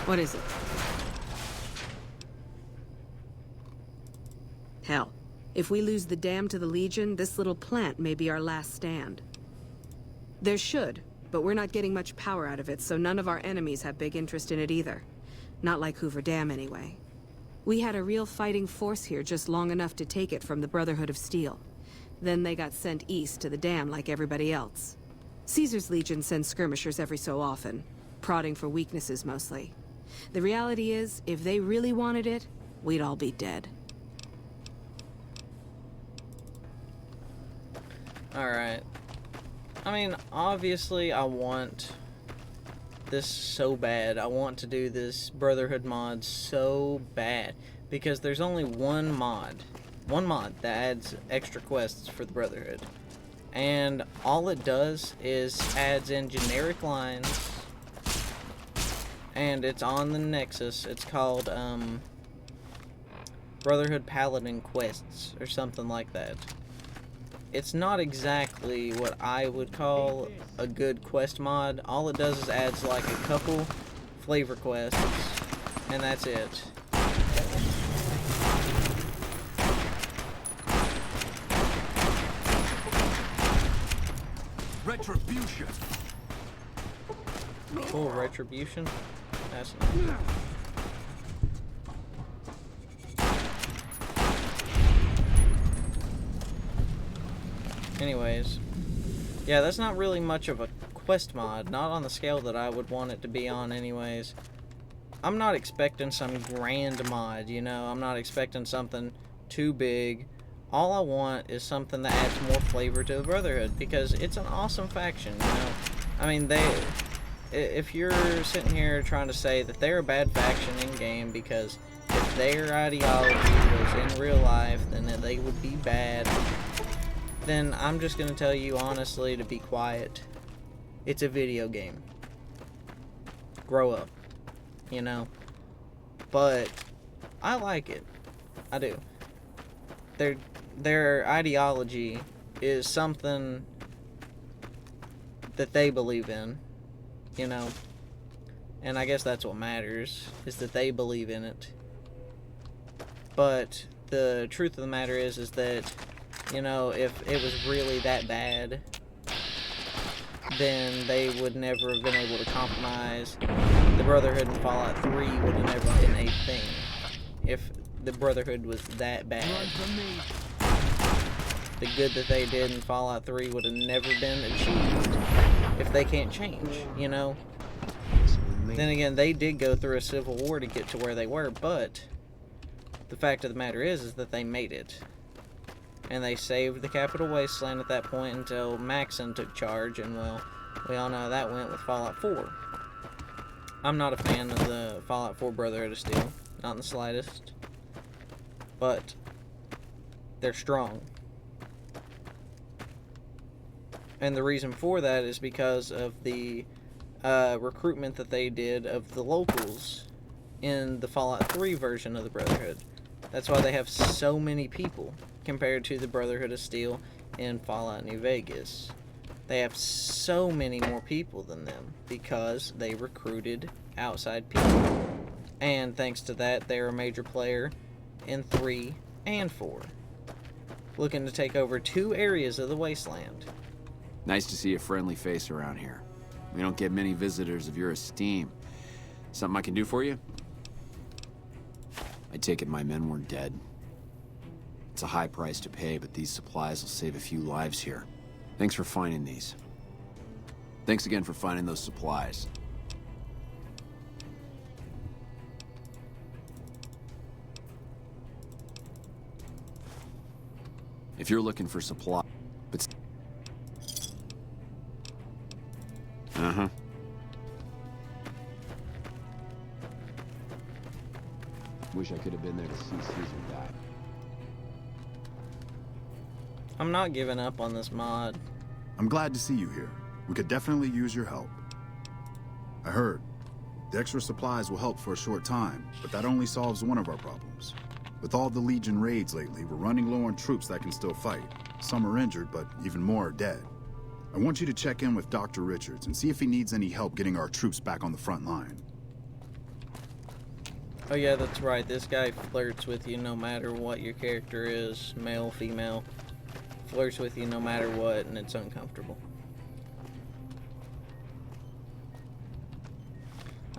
What is it? Hell, if we lose the dam to the Legion, this little plant may be our last stand. There should, but we're not getting much power out of it, so none of our enemies have big interest in it either. Not like Hoover Dam, anyway. We had a real fighting force here just long enough to take it from the Brotherhood of Steel. Then they got sent east to the dam like everybody else. Caesar's Legion sends skirmishers every so often, prodding for weaknesses mostly. The reality is, if they really wanted it, we'd all be dead. Alright. I mean, obviously I want this so bad. I want to do this Brotherhood mod so bad. Because there's only one mod that adds extra quests for the Brotherhood. And all it does is adds in generic lines. And it's on the Nexus. It's called, Brotherhood Paladin Quests, or something like that. It's not exactly what I would call a good quest mod. All it does is adds like a couple flavor quests, and that's it. Retribution. Cool, Retribution. That's nice. Anyways, yeah, that's not really much of a quest mod, not on the scale that I would want it to be on anyways. I'm not expecting some grand mod, you know, I'm not expecting something too big. All I want is something that adds more flavor to the Brotherhood, because it's an awesome faction, you know. I mean, if you're sitting here trying to say that they're a bad faction in-game because if their ideology was in real life, then they would be bad, then I'm just going to tell you honestly to be quiet. It's a video game. Grow up. You know? But I like it. I do. Their ideology is something that they believe in. You know? And I guess that's what matters, is that they believe in it. But the truth of the matter is that, you know, if it was really that bad, then they would never have been able to compromise. The Brotherhood in Fallout 3 would have never been a thing if the Brotherhood was that bad. The good that they did in Fallout 3 would have never been achieved if they can't change, you know? Then again, they did go through a civil war to get to where they were, but the fact of the matter is that they made it. And they saved the Capital Wasteland at that point until Maxon took charge, and well, we all know how that went with Fallout 4. I'm not a fan of the Fallout 4 Brotherhood of Steel, not in the slightest. But they're strong. And the reason for that is because of the recruitment that they did of the locals in the Fallout 3 version of the Brotherhood. That's why they have so many people compared to the Brotherhood of Steel in Fallout New Vegas. They have so many more people than them because they recruited outside people. And thanks to that, they're a major player in 3 and 4, looking to take over 2 areas of the wasteland. Nice to see a friendly face around here. We don't get many visitors of your esteem. Something I can do for you? I take it my men were dead. It's a high price to pay, but these supplies will save a few lives here. Thanks for finding these. Thanks again for finding those supplies. If you're looking for supply, but... Uh-huh. Wish I could have been there to see Caesar die. I'm not giving up on this mod. I'm glad to see you here. We could definitely use your help. I heard. The extra supplies will help for a short time, but that only solves one of our problems. With all the Legion raids lately, we're running low on troops that can still fight. Some are injured, but even more are dead. I want you to check in with Dr. Richards and see if he needs any help getting our troops back on the front line. Oh yeah, that's right. This guy flirts with you no matter what your character is, male, female. Flirts with you no matter what, and it's uncomfortable.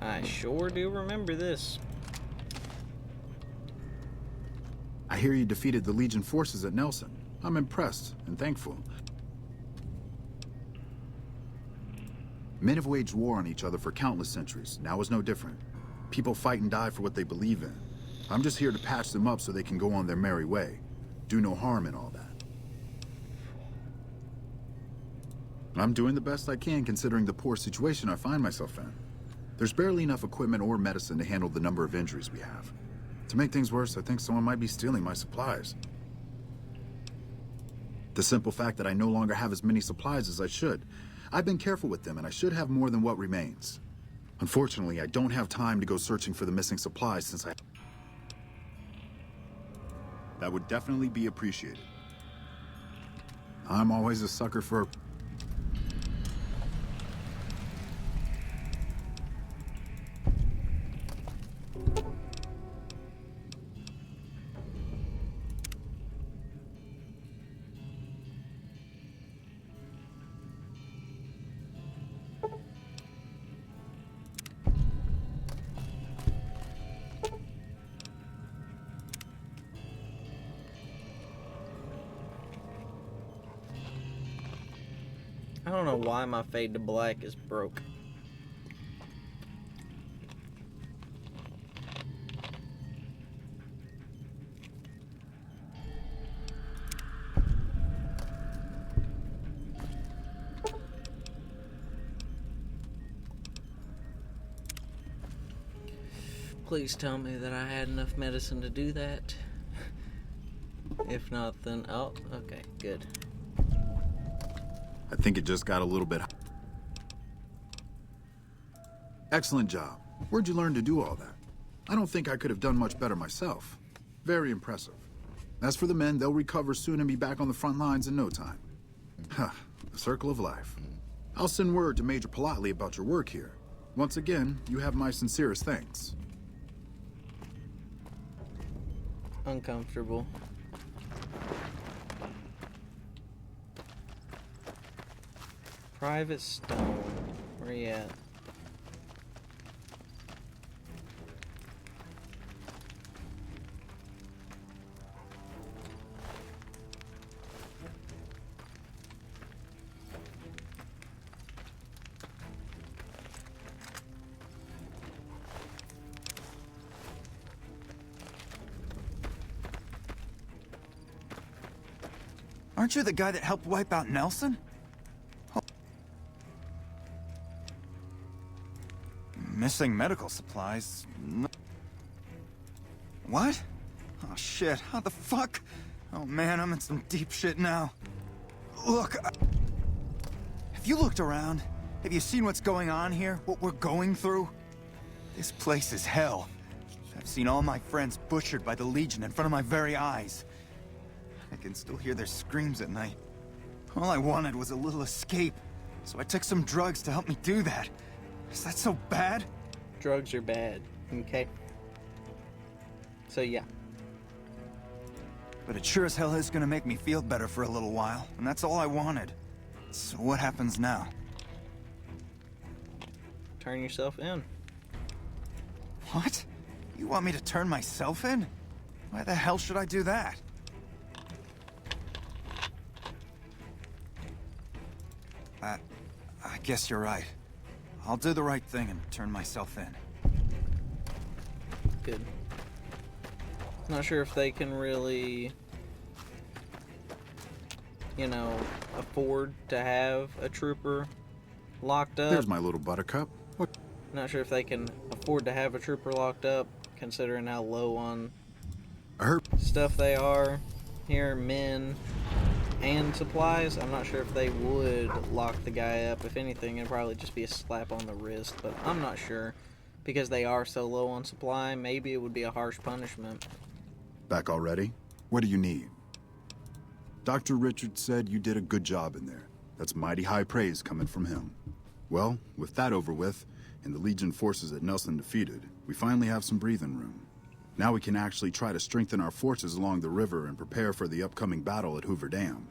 I sure do remember this. I hear you defeated the Legion forces at Nelson. I'm impressed and thankful. Men have waged war on each other for countless centuries. Now is no different. People fight and die for what they believe in. I'm just here to patch them up so they can go on their merry way. Do no harm in all that. I'm doing the best I can considering the poor situation I find myself in. There's barely enough equipment or medicine to handle the number of injuries we have. To make things worse, I think someone might be stealing my supplies. The simple fact that I no longer have as many supplies as I should. I've been careful with them, and I should have more than what remains. Unfortunately, I don't have time to go searching for the missing supplies since I... That would definitely be appreciated. I'm always a sucker for... I don't know why my fade to black is broke. Please tell me that I had enough medicine to do that. If not, then... Oh, okay, good. I think it just got a little bit... Excellent job. Where'd you learn to do all that? I don't think I could have done much better myself. Very impressive. As for the men, they'll recover soon and be back on the front lines in no time. Huh, the circle of life. I'll send word to Major Politely about your work here. Once again, you have my sincerest thanks. Uncomfortable. Private Stone. Where you at? Aren't you the guy that helped wipe out Nelson? Missing medical supplies. What? Oh shit, how the fuck? Oh man, I'm in some deep shit now. Look, have you looked around? Have you seen what's going on here? What we're going through? This place is hell. I've seen all my friends butchered by the Legion in front of my very eyes. I can still hear their screams at night. All I wanted was a little escape, so I took some drugs to help me do that. Is that so bad? Drugs are bad, okay? So yeah. But it sure as hell is gonna make me feel better for a little while, and that's all I wanted. So what happens now? Turn yourself in. What? You want me to turn myself in? Why the hell should I do that? I guess you're right. I'll do the right thing and turn myself in. Good. Not sure if they can really, you know, afford to have a trooper locked up. There's my little buttercup. What? Not sure if they can afford to have a trooper locked up, considering how low on I heard... stuff they are here, men and supplies. I'm not sure if they would lock the guy up. If anything, it'd probably just be a slap on the wrist, but I'm not sure. Because they are so low on supply, maybe it would be a harsh punishment. Back already? What do you need? Dr. Richards said you did a good job in there. That's mighty high praise coming from him. Well, with that over with, and the Legion forces at Nelson defeated, we finally have some breathing room. Now we can actually try to strengthen our forces along the river and prepare for the upcoming battle at Hoover Dam.